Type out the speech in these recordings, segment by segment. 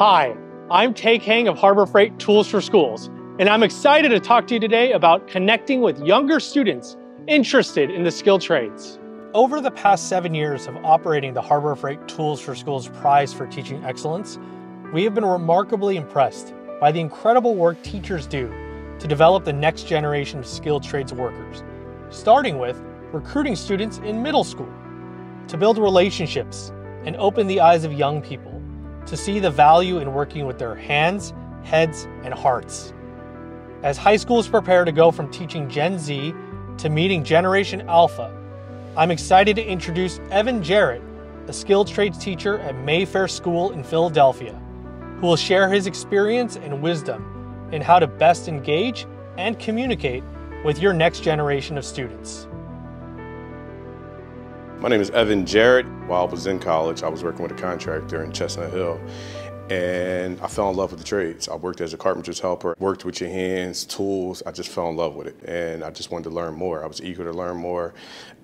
Hi, I'm Tae Kang of Harbor Freight Tools for Schools, and I'm excited to talk to you today about connecting with younger students interested in the skilled trades. Over the past 7 years of operating the Harbor Freight Tools for Schools Prize for Teaching Excellence, we have been remarkably impressed by the incredible work teachers do to develop the next generation of skilled trades workers, starting with recruiting students in middle school, to build relationships and open the eyes of young people to see the value in working with their hands, heads, and hearts. As high schools prepare to go from teaching Gen Z to meeting Generation Alpha, I'm excited to introduce Evin Jarrett, a skilled trades teacher at Mayfair School in Philadelphia, who will share his experience and wisdom in how to best engage and communicate with your next generation of students. My name is Evin Jarrett. While I was in college, I was working with a contractor in Chestnut Hill, and I fell in love with the trades. I worked as a carpenter's helper, worked with your hands, tools. I just fell in love with it, and I just wanted to learn more. I was eager to learn more,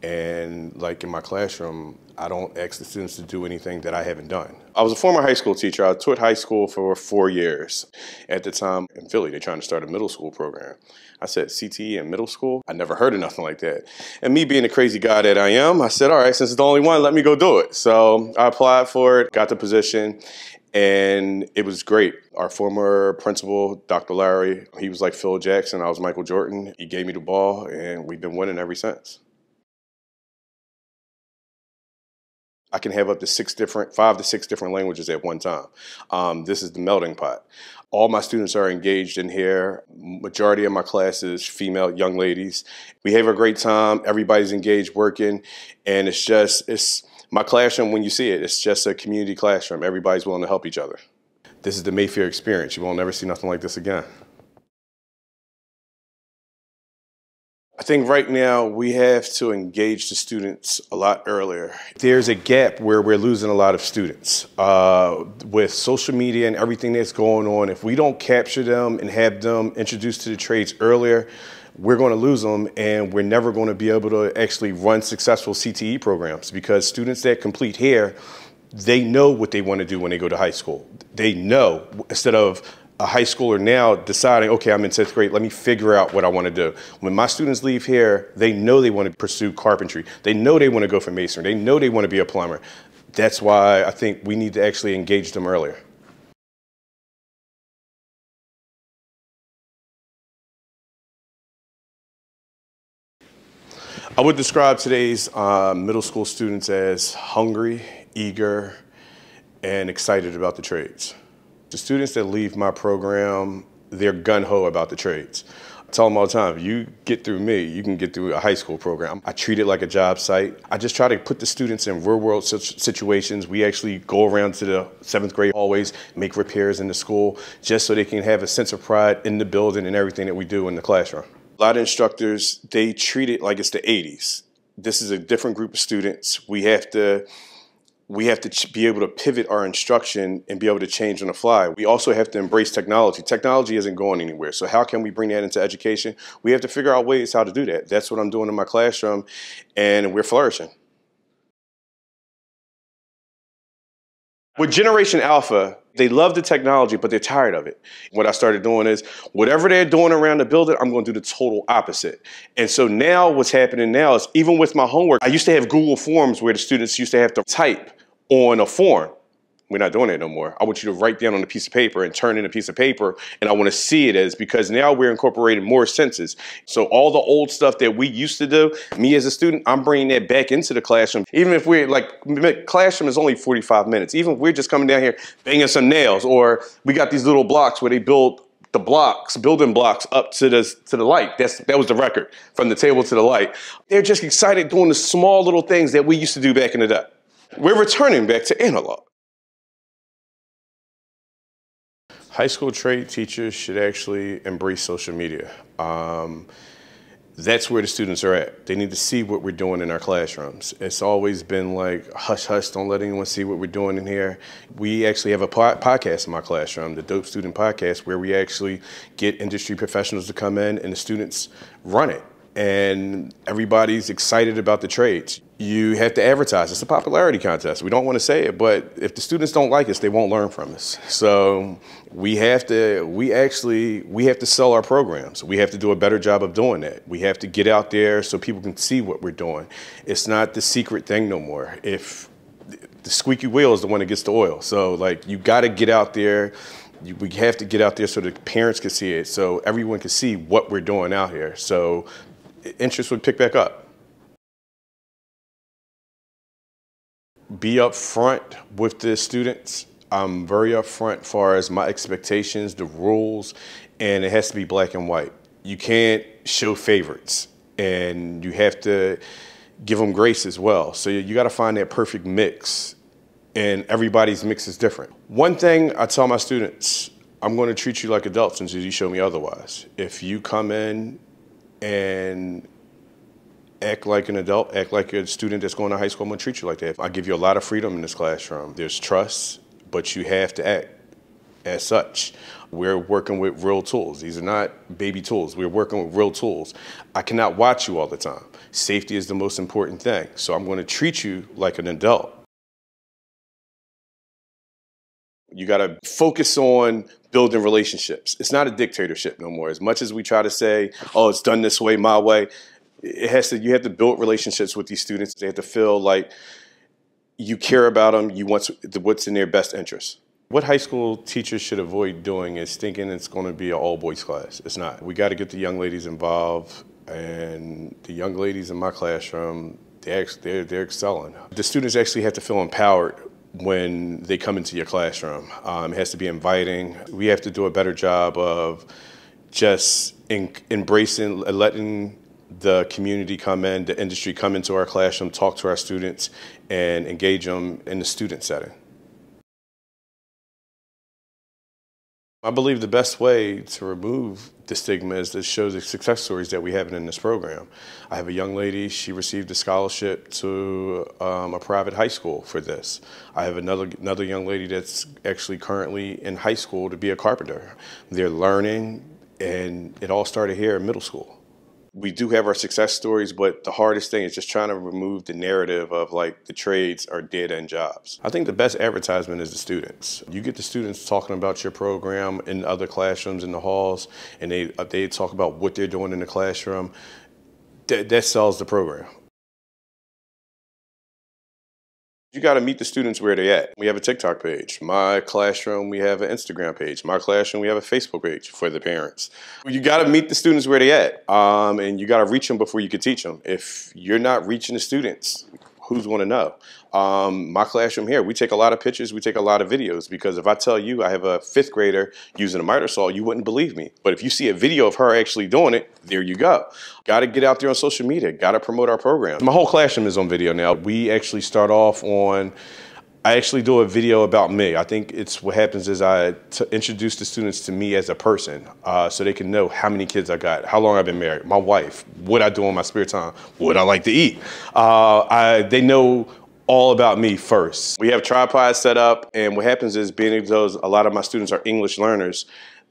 and like in my classroom, I don't ask the students to do anything that I haven't done. I was a former high school teacher. I taught high school for 4 years. At the time in Philly, they're trying to start a middle school program. I said, CTE in middle school? I never heard of nothing like that. And me being the crazy guy that I am, I said, all right, since it's the only one, let me go do it. So I applied for it, got the position, and it was great. Our former principal, Dr. Larry, he was like Phil Jackson. I was Michael Jordan. He gave me the ball, and we've been winning ever since. I can have up to 5 to 6 different languages at one time. This is the melting pot. All my students are engaged in here. Majority of my class is female young ladies. We have a great time. Everybody's engaged working, and it's my classroom. When you see it, it's just a community classroom. Everybody's willing to help each other. This is the Mayfair experience. You will never see nothing like this again. I think right now we have to engage the students a lot earlier. There's a gap where we're losing a lot of students. With social media and everything that's going on, if we don't capture them and have them introduced to the trades earlier, we're going to lose them, and we're never going to be able to actually run successful CTE programs, because students that complete here, they know what they want to do when they go to high school. They know, instead of a high schooler now deciding, okay, I'm in 10th grade, let me figure out what I want to do. When my students leave here, they know they want to pursue carpentry. They know they want to go for masonry. They know they want to be a plumber. That's why I think we need to actually engage them earlier. I would describe today's middle school students as hungry, eager, and excited about the trades. The students that leave my program, they're gun-ho about the trades. I tell them all the time, if you get through me, you can get through a high school program. I treat it like a job site. I just try to put the students in real-world situations. We actually go around to the 7th grade hallways, make repairs in the school, just so they can have a sense of pride in the building and everything that we do in the classroom. A lot of instructors, they treat it like it's the 80s. This is a different group of students. We have to be able to pivot our instruction and be able to change on the fly. We also have to embrace technology. Technology isn't going anywhere. So how can we bring that into education? We have to figure out ways how to do that. That's what I'm doing in my classroom, and we're flourishing. With Generation Alpha, they love the technology, but they're tired of it. What I started doing is, whatever they're doing around the building, I'm going to do the total opposite. And so now what's happening now is, even with my homework, I used to have Google Forms where the students used to have to type on a form. We're not doing that no more. I want you to write down on a piece of paper and turn in a piece of paper, and I want to see it as, because now we're incorporating more senses. So all the old stuff that we used to do, me as a student, I'm bringing that back into the classroom. Even if we're like, classroom is only 45 minutes. Even if we're just coming down here banging some nails, or we got these little blocks where they build the blocks, building blocks up to the light. That was the record, from the table to the light. They're just excited doing the small little things that we used to do back in the day. We're returning back to analog. High school trade teachers should actually embrace social media. That's where the students are at. They need to see what we're doing in our classrooms. It's always been like, hush, hush, don't let anyone see what we're doing in here. We actually have a podcast in my classroom, the Dope Student Podcast, where we actually get industry professionals to come in and the students run it. And everybody's excited about the trades. You have to advertise. It's a popularity contest. We don't want to say it, but if the students don't like us, they won't learn from us. So we have to sell our programs. We have to do a better job of doing that. We have to get out there so people can see what we're doing. It's not the secret thing no more. If the squeaky wheel is the one that gets the oil. So like, you got to get out there. We have to get out there so the parents can see it, so everyone can see what we're doing out here. So interest would pick back up. Be upfront with the students. I'm very upfront as far as my expectations, the rules, and it has to be black and white. You can't show favorites, and you have to give them grace as well. So you got to find that perfect mix, and everybody's mix is different. One thing I tell my students, I'm going to treat you like adults until you show me otherwise. If you come in and act like an adult, act like a student that's going to high school, I'm going to treat you like that. I give you a lot of freedom in this classroom. There's trust, but you have to act as such. We're working with real tools. These are not baby tools. We're working with real tools. I cannot watch you all the time. Safety is the most important thing. So I'm going to treat you like an adult. You got to focus on building relationships. It's not a dictatorship no more. As much as we try to say, oh, it's done this way, my way, you have to build relationships with these students. They have to feel like you care about them, you want what's in their best interest. What high school teachers should avoid doing is thinking it's going to be an all-boys class. It's not. We got to get the young ladies involved, and the young ladies in my classroom, they're excelling. The students actually have to feel empowered when they come into your classroom. It has to be inviting. We have to do a better job of just embracing, letting the community come in, the industry come into our classroom, talk to our students, and engage them in the student setting. I believe the best way to remove the stigma is to show the success stories that we have in this program. I have a young lady, she received a scholarship to a private high school for this. I have another young lady that's actually currently in high school to be a carpenter. They're learning, and it all started here in middle school. We do have our success stories, but the hardest thing is just trying to remove the narrative of like the trades are dead-end jobs. I think the best advertisement is the students. You get the students talking about your program in other classrooms in the halls, and they talk about what they're doing in the classroom. That sells the program. You got to meet the students where they're at. We have a TikTok page. My classroom, we have an Instagram page. My classroom, we have a Facebook page for the parents. You got to meet the students where they're at, and you got to reach them before you can teach them. If you're not reaching the students, who's going to know? My classroom here, we take a lot of pictures, we take a lot of videos, because if I tell you I have a 5th grader using a miter saw, you wouldn't believe me. But if you see a video of her actually doing it, there you go. Got to get out there on social media, got to promote our program. My whole classroom is on video now. We actually start off on, I actually do a video about me. I think it's what happens is I introduce the students to me as a person, so they can know how many kids I got, how long I've been married, my wife, what I do in my spare time, what I like to eat. They know all about me first. We have tripods set up, and what happens is, being those a lot of my students are English learners,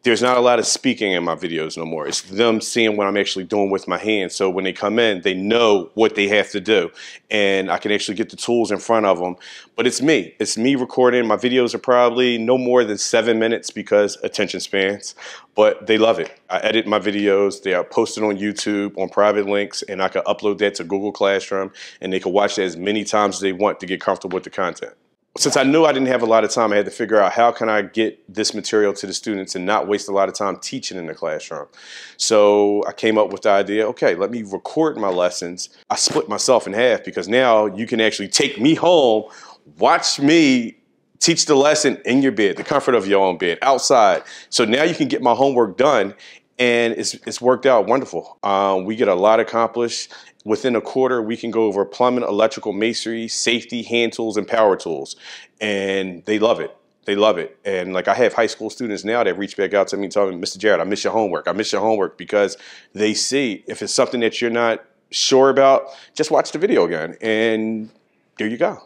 there's not a lot of speaking in my videos no more. It's them seeing what I'm actually doing with my hands. So when they come in, they know what they have to do. And I can actually get the tools in front of them. But it's me. It's me recording. My videos are probably no more than 7 minutes because attention spans. But they love it. I edit my videos. They are posted on YouTube on private links. And I can upload that to Google Classroom. And they can watch that as many times as they want to get comfortable with the content. Since I knew I didn't have a lot of time, I had to figure out how can I get this material to the students and not waste a lot of time teaching in the classroom. So I came up with the idea, okay, let me record my lessons. I split myself in half, because now you can actually take me home, watch me teach the lesson in your bed, the comfort of your own bed, outside. So now you can get my homework done, and it's worked out wonderful. We get a lot accomplished. Within a quarter, we can go over plumbing, electrical, masonry, safety, hand tools, and power tools. And they love it. They love it. And like, I have high school students now that reach back out to me and tell me, Mr. Jarrett, I miss your homework. I miss your homework, because they see if it's something that you're not sure about, just watch the video again. And there you go.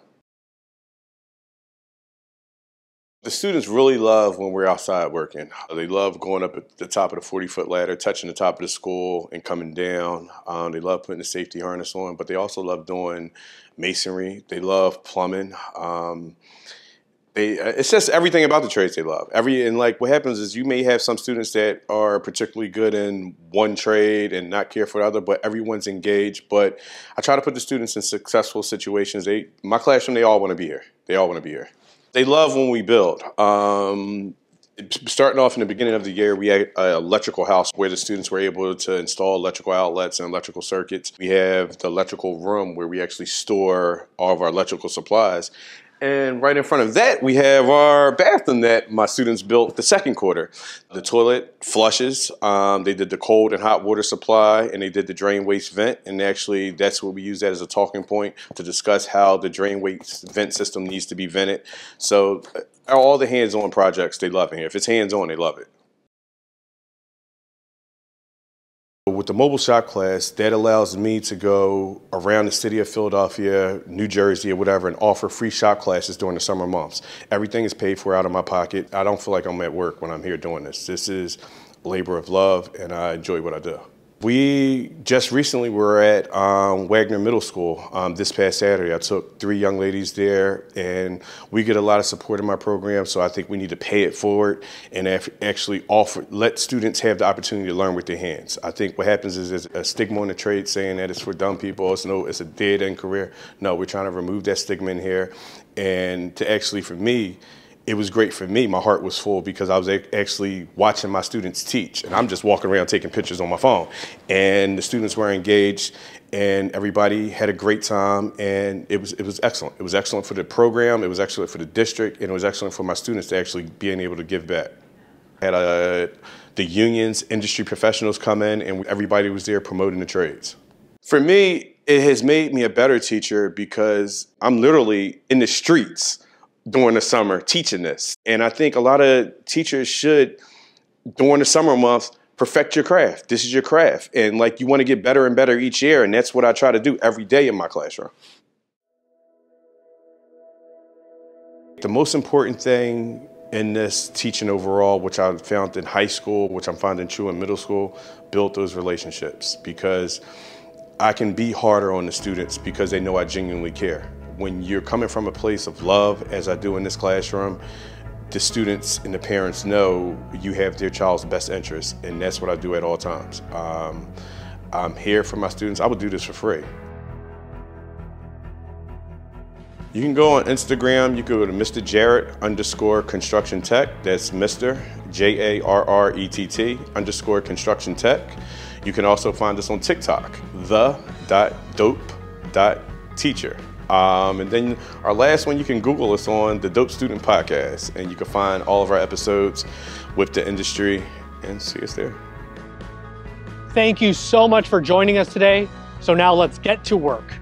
The students really love when we're outside working. They love going up at the top of the 40-foot ladder, touching the top of the school and coming down. They love putting the safety harness on, but they also love doing masonry. They love plumbing. It's just everything about the trades they love. And like what happens is you may have some students that are particularly good in one trade and not care for the other, but everyone's engaged. But I try to put the students in successful situations. My classroom, they all want to be here. They all want to be here. They love when we build. Starting off in the beginning of the year, we had an electrical house where the students were able to install electrical outlets and electrical circuits. We have the electrical room where we actually store all of our electrical supplies. And right in front of that, we have our bathroom that my students built the second quarter. The toilet flushes, they did the cold and hot water supply, and they did the drain waste vent. And actually, that's what we use that as a talking point to discuss how the drain waste vent system needs to be vented. So all the hands-on projects, they love it here. If it's hands-on, they love it. With the mobile shop class, that allows me to go around the city of Philadelphia, New Jersey, or whatever, and offer free shop classes during the summer months. Everything is paid for out of my pocket. I don't feel like I'm at work when I'm here doing this. This is a labor of love, and I enjoy what I do. We just recently were at Wagner Middle School this past Saturday. I took 3 young ladies there, and we get a lot of support in my program, so I think we need to pay it forward and actually let students have the opportunity to learn with their hands. I think what happens is there's a stigma in the trade saying that it's for dumb people, it's a dead-end career. No, we're trying to remove that stigma in here, and to actually, for me, it was great for me. My heart was full because I was actually watching my students teach, and I'm just walking around taking pictures on my phone. And the students were engaged, and everybody had a great time, and it was excellent. It was excellent for the program, it was excellent for the district, and it was excellent for my students to actually being able to give back. I had the unions, industry professionals come in, and everybody was there promoting the trades. For me, it has made me a better teacher because I'm literally in the streets during the summer teaching this. And I think a lot of teachers should, during the summer months, perfect your craft. This is your craft. And like you want to get better and better each year. And that's what I try to do every day in my classroom. The most important thing in this teaching overall, which I found in high school, which I'm finding true in middle school, build those relationships, because I can be harder on the students because they know I genuinely care. When you're coming from a place of love, as I do in this classroom, the students and the parents know you have their child's best interest, and that's what I do at all times. I'm here for my students. I would do this for free. You can go on Instagram. You can go to Mr. Jarrett _construction tech. That's Mr. JARRETT _construction tech. You can also find us on TikTok, the.dope.teacher. And then our last one, you can Google us on the Dope Student Podcast, and you can find all of our episodes with the industry and see us there. Thank you so much for joining us today. So now let's get to work.